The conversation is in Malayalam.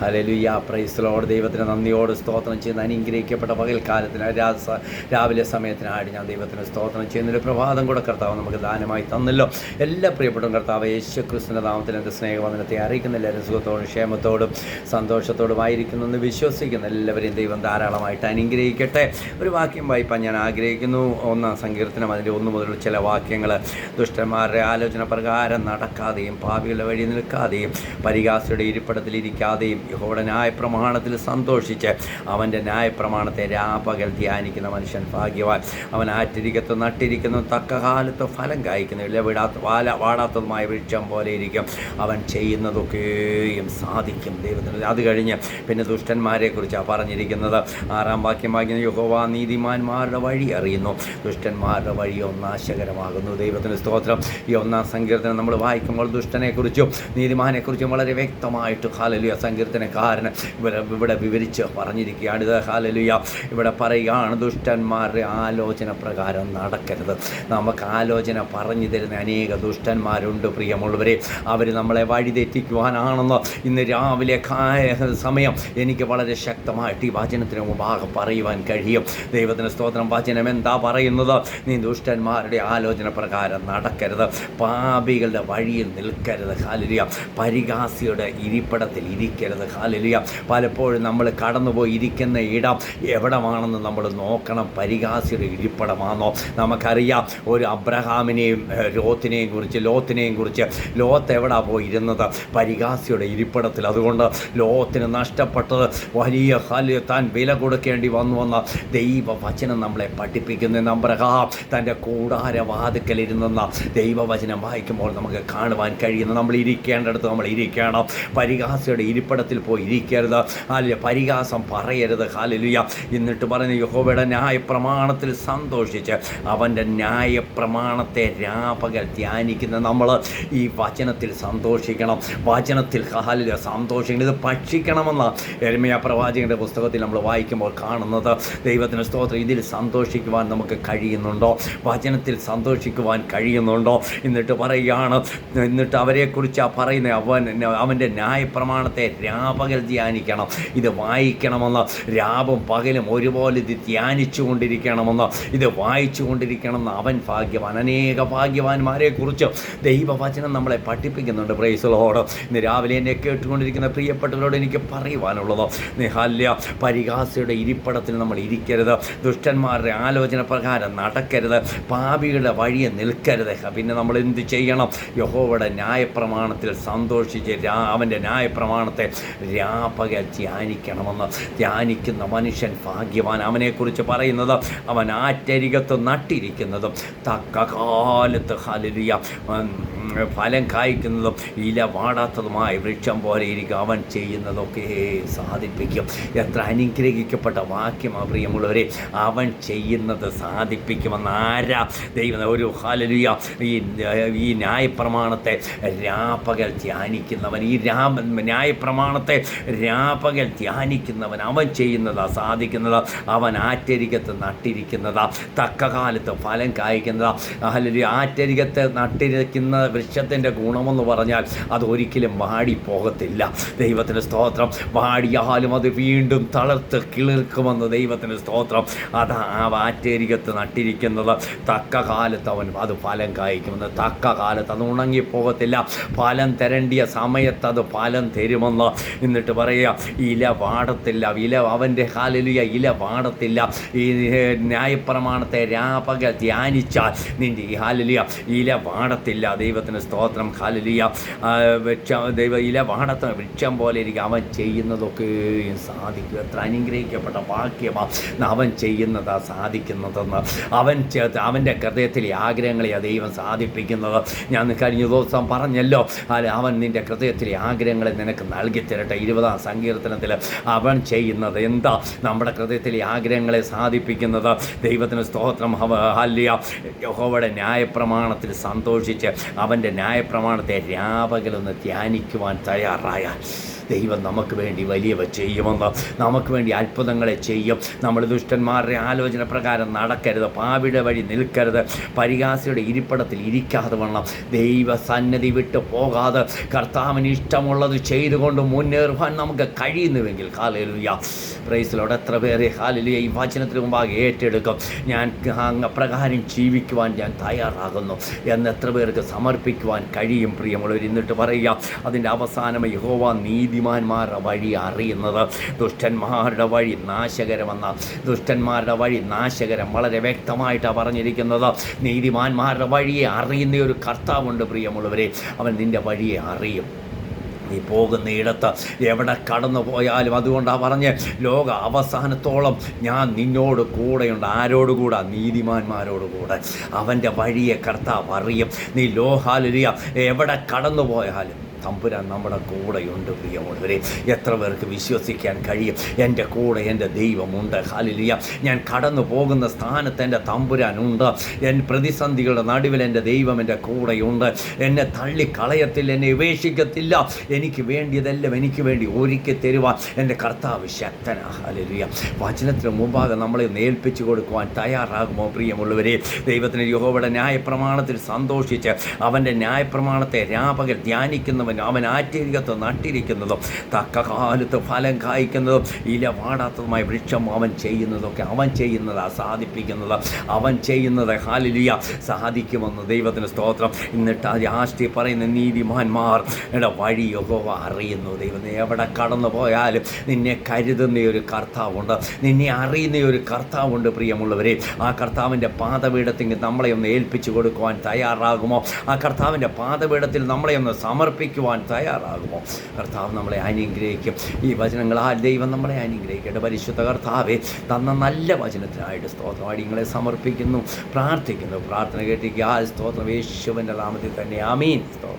Hallelujah, praise Lord. ദൈവത്തിന് നന്ദിയോട് സ്തോത്രം ചെയ്യുന്ന അനുഗ്രഹിക്കപ്പെട്ട പകൽക്കാലത്തിന് രാവിലെ സമയത്തിനായിട്ട് ഞാൻ ദൈവത്തിന് സ്തോത്രം ചെയ്യുന്നൊരു പ്രഭാതം കൂടെ കർത്താവ് നമുക്ക് ദാനമായി തന്നല്ലോ. എല്ലാ പ്രിയപ്പെട്ട കർത്താവ് യേശു ക്രിസ്തുവിൻ്റെ നാമത്തിൽ എൻ്റെ സ്നേഹവന്ദനത്തെ അറിയിക്കുന്ന എല്ലാവരും സുഖത്തോടും ക്ഷേമത്തോടും സന്തോഷത്തോടുമായിരിക്കുന്നെന്ന് വിശ്വസിക്കുന്ന എല്ലാവരെയും ദൈവം ധാരാളമായിട്ട് അനുഗ്രഹിക്കട്ടെ. ഒരു വാക്യം വായിപ്പാൻ ഞാൻ ആഗ്രഹിക്കുന്നു. 1-ാം സങ്കീർത്തനം അതിൻ്റെ 1 മുതലുള്ള ചില വാക്യങ്ങൾ. ദുഷ്ടന്മാരുടെ ആലോചന പ്രകാരം നടക്കാതെയും പാപികളുടെ വഴി നിൽക്കാതെയും പരിഹാസിയുടെ ഇരിപ്പിടത്തിലിരിക്കാതെയും യഹോവയുടെ ന്യായപ്രമാണത്തിൽ സന്തോഷിച്ച് അവൻ്റെ ന്യായപ്രമാണത്തെ രാപകൽ ധ്യാനിക്കുന്ന മനുഷ്യൻ ഭാഗ്യവാൻ. അവൻ ആറ്റിരിക്കത്ത് നട്ടിരിക്കുന്നു, തക്ക കാലത്ത് ഫലം കായ്ക്കുന്നു, ഇല്ല വാടാത്തതുമായ വൃക്ഷം പോലെ ഇരിക്കും. അവൻ ചെയ്യുന്നതൊക്കെയും സാധിക്കും. ദൈവത്തിന് അത് കഴിഞ്ഞ് പിന്നെ ദുഷ്ടന്മാരെക്കുറിച്ചാണ് പറഞ്ഞിരിക്കുന്നത്. 6-ാം വാക്യം വായിക്കുന്ന യഹോവ നീതിമാന്മാരുടെ വഴി അറിയുന്നു, ദുഷ്ടന്മാരുടെ വഴിയോ നാശകരമാകുന്നു. ദൈവത്തിന് സ്തോത്രം. ഈ 1-ാം സങ്കീർത്തനം നമ്മൾ വായിക്കുമ്പോൾ ദുഷ്ടനെക്കുറിച്ചും നീതിമാനെക്കുറിച്ചും വളരെ വ്യക്തമായിട്ട് ഹല്ലേലൂയ സങ്കീർത്തനക്കാരന് ഇവിടെ വിവരിച്ച് പറഞ്ഞിരിക്കുകയാണ്. ഇത് ഹല്ലേലൂയ ഇവിടെ പറയുകയാണ്, ദുഷ്ടന്മാരുടെ ആലോചന പ്രകാരം നടക്കരുത്. നമുക്ക് ആലോചന പറഞ്ഞു തരുന്ന അനേക ദുഷ്ടന്മാരുണ്ട് പ്രിയമുള്ളവരെ. അവർ നമ്മളെ വഴിതെറ്റിക്കുവാനാണെന്ന് ഇന്ന് രാവിലെ സമയം എനിക്ക് വളരെ ശക്തമായിട്ട് ഈ വചനത്തിന് മുമ്പാകെ പറയുവാൻ കഴിയും. ദൈവത്തിന് സ്തോത്രം. വചനം എന്താ പറയുന്നത്? നീ ദുഷ്ടന്മാരുടെ ആലോചന പ്രകാരം നടക്കരുത്, പാപികളുടെ വഴിയിൽ നിൽക്കരുത്. ഹല്ലേലൂയ. പരിഹാസിയുടെ ഇരിപ്പിടത്തിൽ ഇരിക്കരുത്. ഹല്ലേലൂയ. പലപ്പോഴും നമ്മൾ കടന്നുപോയി ഇരിക്കുന്ന ഇടം എവിടമാണെന്ന് നമ്മൾ നോക്കണം. പരിഹാസിയുടെ ഇരിപ്പിടമാണോ? നമുക്കറിയാം ഒരു അബ്രഹാമിനെയും ലോത്തിനെയും കുറിച്ച് ലോത്ത് എവിടെ പോയി ഇരുന്നത്? പരിഹാസിയുടെ ഇരിപ്പിടത്തിൽ. അതുകൊണ്ട് ലോത്തിന് നഷ്ടപ്പെട്ടത് വലിയ താൻ വില കൊടുക്കേണ്ടി വന്നുവെന്ന ദൈവവചനം നമ്മളെ പഠിപ്പിക്കുന്നു. അബ്രഹാം തൻ്റെ കൂടാരവാതിക്കലിരുന്നെന്ന ദൈവവചനം വായിക്കുമ്പോൾ നമുക്ക് കാണുവാൻ കഴിയുന്നു. നമ്മൾ ഇരിക്കേണ്ടടുത്ത് നമ്മൾ ഇരിക്കണം. പരിഹാസിയുടെ ഇരിപ്പിടത്തിൽ പോയി ഇരിക്കരുത്. അല്ല, പരിഹാസം പറയരുത്. ഹല്ലേലൂയ. എന്നിട്ട് പറയുന്ന യഹോവയുടെ ന്യായപ്രമാണത്തിൽ സന്തോഷിച്ച് അവൻ്റെ ന്യായപ്രമാണത്തെ രാപകൽ ധ്യാനിക്കുന്ന നമ്മൾ ഈ വചനത്തിൽ സന്തോഷിക്കണം. വചനത്തിൽ ഹല്ലേലൂയ സന്തോഷിക്കണം. ഇത് ഭക്ഷിക്കണമെന്ന യെരമ്യാ പ്രവാചകൻ്റെ പുസ്തകത്തിൽ നമ്മൾ വായിക്കുമ്പോൾ കാണുന്നത്. ദൈവത്തിന് സ്തോത്രം. ഇതിൽ സന്തോഷിക്കുവാൻ നമുക്ക് കഴിയുന്നുണ്ടോ? വചനത്തിൽ സന്തോഷിക്കുവാൻ കഴിയുന്നുണ്ടോ? എന്നിട്ട് പറയുകയാണ്, എന്നിട്ട് അവരെക്കുറിച്ച് പറയുന്ന അവൻ്റെ ന്യായപ്രമാണത്തെ രാപകൽ ധ്യാനിക്കണം. ഇത് വായിക്കണമെന്ന്, രാവും പകലും ഒരുപോലെ ഇത് ധ്യാനിച്ചു കൊണ്ടിരിക്കണമെന്ന്, ഇത് വായിച്ചു കൊണ്ടിരിക്കണമെന്ന് അവൻ ഭാഗ്യവാൻ. അനേക ഭാഗ്യവാന്മാരെക്കുറിച്ച് ദൈവവചനം നമ്മളെ പഠിപ്പിക്കുന്നുണ്ട്. Praise Lord. ഇന്ന് രാവിലെ എന്നെ കേട്ടുകൊണ്ടിരിക്കുന്ന പ്രിയപ്പെട്ടവരോട് എനിക്ക് പറയുവാനുള്ളത്, നിഹല്യ പരിഹാസിയുടെ ഇരിപ്പിടത്തിൽ നമ്മൾ ഇരിക്കരുത്, ദുഷ്ടന്മാരുടെ ആലോചന പ്രകാരം നടക്കരുത്, പാപികളുടെ വഴിയെ നിൽക്കരുത്. പിന്നെ നമ്മൾ എന്ത് ചെയ്യണം? യഹോവയുടെ ന്യായപ്രമാണത്തിൽ സന്തോഷിച്ച് അവൻ്റെ ന്യായപ്രമാണത്തെ രാപകൽ ധ്യാനിക്കണമെന്ന്. ധ്യാനിക്കുന്ന മനുഷ്യൻ ഭാഗ്യവാൻ. അവനെക്കുറിച്ച് പറയുന്നത്, അവൻ ആറ്റരികത്ത് നട്ടിരിക്കുന്നതും തക്ക കാലത്ത് ഹല്ലേലൂയ ഫലം കായ്ക്കുന്നതും ഇല വാടാത്തതുമായ വൃക്ഷം പോലെ ഇരിക്കും. അവൻ ചെയ്യുന്നതൊക്കെ സാധിപ്പിക്കും. എത്ര അനുഗ്രഹിക്കപ്പെട്ട വാക്യമാണ് പ്രിയമുള്ളവരെ. അവൻ ചെയ്യുന്നത് സാധിപ്പിക്കുമെന്ന് ആരാ? ദൈവം. ഒരു ഹല്ലേലൂയ ഈ ന്യായപ്രമാണത്തെ രാപകൽ ധ്യാനിക്കുന്നവൻ, ഈ ന്യായപ്രമാണത്തെ രാപകൽ ധ്യാനിക്കുന്നവൻ, അവൻ ചെയ്യുന്നതാ സാധിക്കുന്നതാ. അവൻ ആറ്റരികത്ത് നട്ടിരിക്കുന്നതാ, തക്ക കാലത്ത് ഫലം കായ്ക്കുന്നതാ. ഹല്ലേലൂയ. ആറ്റരികത്ത് നട്ടിരിക്കുന്ന വൃക്ഷത്തിൻ്റെ ഗുണമെന്ന് പറഞ്ഞാൽ അത് ഒരിക്കലും വാടിപ്പോകത്തില്ല. ദൈവത്തിന് സ്തോത്രം. വാടിയാലും അത് വീണ്ടും തളർത്ത് കിളിർക്കുമെന്ന് ദൈവത്തിന് സ്തോത്രം. അതാ ആ ആറ്റരികത്ത് നട്ടിരിക്കുന്നത്. തക്ക കാലത്ത് അവൻ അത് ഫലം കായ്ക്കുമെന്ന്. തക്ക കാലത്ത് അത് ഉണങ്ങിപ്പോകത്തില്ല. ഫലം തരേണ്ടിയ സമയത്ത് അത് ഫലം തരുമെന്ന്. എന്നിട്ട് പറയുക, ഇല വാടത്തില്ല. അവൻ്റെ ഹല്ലേലൂയ ഇല വാടത്തില്ല. ഈ ന്യായപ്രമാണത്തെ രാപകൽ ധ്യാനിച്ചാൽ നിൻ്റെ ഈ ഹല്ലേലൂയ ഇല വാടത്തില്ല. ദൈവത്തിന് സ്തോത്രം. ഹല്ലേലൂയ. ഇല വാടത്ത വൃക്ഷം പോലെ ഇരിക്കും. അവൻ ചെയ്യുന്നതൊക്കെയും സാധിക്കും. എത്ര അനുഗ്രഹിക്കപ്പെട്ട വാക്യമാണ്. അവൻ ചെയ്യുന്നതാ സാധിക്കുന്നതെന്ന്. അവൻ്റെ ഹൃദയത്തിലെ ആഗ്രഹങ്ങളെയാണ് ദൈവം സാധിപ്പിക്കുന്നത്. ഞാൻ കഴിഞ്ഞ ദിവസം പറഞ്ഞല്ലോ, അവൻ നിൻ്റെ ഹൃദയത്തിലെ ആഗ്രഹങ്ങളെ നിനക്ക് നൽകി തരട്ടെ. 20-ാം സങ്കീർത്തനത്തിൽ അവൻ ചെയ്യുന്നത് എന്താ? നമ്മുടെ ഹൃദയത്തിലെ ആഗ്രഹങ്ങളെ സാധിപ്പിക്കുന്നത്. ദൈവത്തിന് സ്തോത്രം. ഹല്ലേലൂയ. യഹോവയുടെ ന്യായപ്രമാണത്തിൽ സന്തോഷിച്ച് അവൻ്റെ ന്യായപ്രമാണത്തെ രാപകലൊന്ന് ധ്യാനിക്കുവാൻ തയ്യാറായാൽ ദൈവം നമുക്ക് വേണ്ടി വലിയവ ചെയ്യുമെന്ന്, നമുക്ക് വേണ്ടി അത്ഭുതങ്ങളെ ചെയ്യും. നമ്മൾ ദുഷ്ടന്മാരുടെ ആലോചന പ്രകാരം നടക്കരുത്, പാപിയുടെ വഴി നിൽക്കരുത്, പരിഹാസിയുടെ ഇരിപ്പിടത്തിൽ ഇരിക്കാതെ വണ്ണം ദൈവസന്നിധി വിട്ടു പോകാതെ കർത്താവിന് ഇഷ്ടമുള്ളത് ചെയ്തുകൊണ്ട് മുന്നേറുവാൻ നമുക്ക് കഴിയുന്നുവെങ്കിൽ ഹല്ലേലൂയ, പ്രൈസ് ലോർഡ്. എത്ര പേരെ ഹല്ലേലൂയ ഈ വചനത്തിന് മുമ്പാകെ ഏറ്റെടുക്കും, ഞാൻ പ്രകാരം ജീവിക്കുവാൻ ഞാൻ തയ്യാറാകുന്നു എന്ന് എത്ര പേർക്ക് സമർപ്പിക്കുവാൻ കഴിയും പ്രിയമുള്ളവർ? എന്നിട്ട് പറയുക, അതിൻ്റെ അവസാനം യഹോവ നീതിമാന്മാരുടെ വഴി അറിയുന്നത്, ദുഷ്ടന്മാരുടെ വഴി നാശകരമെന്ന, ദുഷ്ടന്മാരുടെ വഴി നാശകരം വളരെ വ്യക്തമായിട്ടാണ് പറഞ്ഞിരിക്കുന്നത്. നീതിമാന്മാരുടെ വഴിയെ അറിയുന്ന ഒരു കർത്താവുണ്ട് പ്രിയമുള്ളവരെ, അവൻ നിൻ്റെ വഴിയെ അറിയും. നീ പോകുന്ന ഇടത്ത് എവിടെ കടന്നു പോയാലും, അതുകൊണ്ടാണ് പറഞ്ഞ് ലോക അവസാനത്തോളം ഞാൻ നിന്നോട് കൂടെയുണ്ട്. ആരോടുകൂടെ? നീതിമാന്മാരോടുകൂടെ. അവൻ്റെ വഴിയെ കർത്താവ് അറിയും. നീ ഹല്ലേലൂയ എവിടെ കടന്നു പോയാലും തമ്പുരാൻ നമ്മുടെ കൂടെയുണ്ട് പ്രിയമുള്ളവരെ. എത്ര പേർക്ക് വിശ്വസിക്കാൻ കഴിയും? എൻ്റെ കൂടെ എൻ്റെ ദൈവമുണ്ട്. ഹല്ലേലൂയ, ഞാൻ കടന്നു പോകുന്ന സ്ഥാനത്ത് എൻ്റെ തമ്പുരാനുണ്ട്. പ്രതിസന്ധികളുടെ നടുവിൽ എൻ്റെ ദൈവം എൻ്റെ കൂടെയുണ്ട്. എന്നെ തള്ളിക്കളയത്തില്ല, എന്നെ ഉപേക്ഷിക്കത്തില്ല. എനിക്ക് വേണ്ടിയതെല്ലാം എനിക്ക് വേണ്ടി ഒരുക്കി തരുവാൻ എൻ്റെ കർത്താവ് ശക്തനാ. ഹല്ലേലൂയ, വചനത്തിന് മുമ്പാകെ നമ്മളെ ഏൽപ്പിച്ചു കൊടുക്കുവാൻ തയ്യാറാകുമോ പ്രിയമുള്ളവരെ? ദൈവത്തിന് യഹോവയുടെ ന്യായപ്രമാണത്തിൽ സന്തോഷിച്ച് അവൻ്റെ ന്യായപ്രമാണത്തെ രാപകൽ ധ്യാനിക്കുന്നവൻ അവൻ ആറ്റിരികത്ത് നട്ടിരിക്കുന്നതും തക്ക കാലത്ത് ഫലം കായ്ക്കുന്നതും ഇല വാടാത്തതുമായ വൃക്ഷം അവൻ ചെയ്യുന്നതൊക്കെ അവൻ ചെയ്യുന്നത് സാധിപ്പിക്കുന്നത്, അവൻ ചെയ്യുന്നത് ഹല്ലേലൂയ സാധിക്കുമെന്ന് ദൈവത്തിന് സ്തോത്രം. എന്നിട്ട് ലാസ്റ്റ് പറയുന്ന നീതിമാന്മാർ വഴി യഹോവ അറിയുന്നു. ദൈവം എവിടെ കടന്നു പോയാലും നിന്നെ കരുതുന്ന ഒരു കർത്താവുണ്ട്, നിന്നെ അറിയുന്ന ഒരു കർത്താവുണ്ട് പ്രിയമുള്ളവരെ. ആ കർത്താവിൻ്റെ പാദപീഠത്തിൽ നമ്മളെ ഒന്ന് ഏൽപ്പിച്ചു കൊടുക്കുവാൻ തയ്യാറാകുമോ? ആ കർത്താവിൻ്റെ പാദപീഠത്തിൽ നമ്മളെ ഒന്ന് സമർപ്പിക്കുവാൻ തയ്യാറാകുമോ? കർത്താവ് നമ്മളെ അനുഗ്രഹിക്കും. ഈ വചനങ്ങളാൽ ദൈവം നമ്മളെ അനുഗ്രഹിക്കട്ടെ. പരിശുദ്ധ കർത്താവെ, തന്ന നല്ല വചനത്തിനായിട്ട് സ്തോത്രം. അടിയങ്ങളെ സമർപ്പിക്കുന്നു, പ്രാർത്ഥിക്കുന്നു. പ്രാർത്ഥന കേട്ടിരിക്കുക. സ്തോത്രം യേശുവിൻ്റെ നാമത്തിൽ തന്നെ. ആമീൻ. സ്തോത്രം.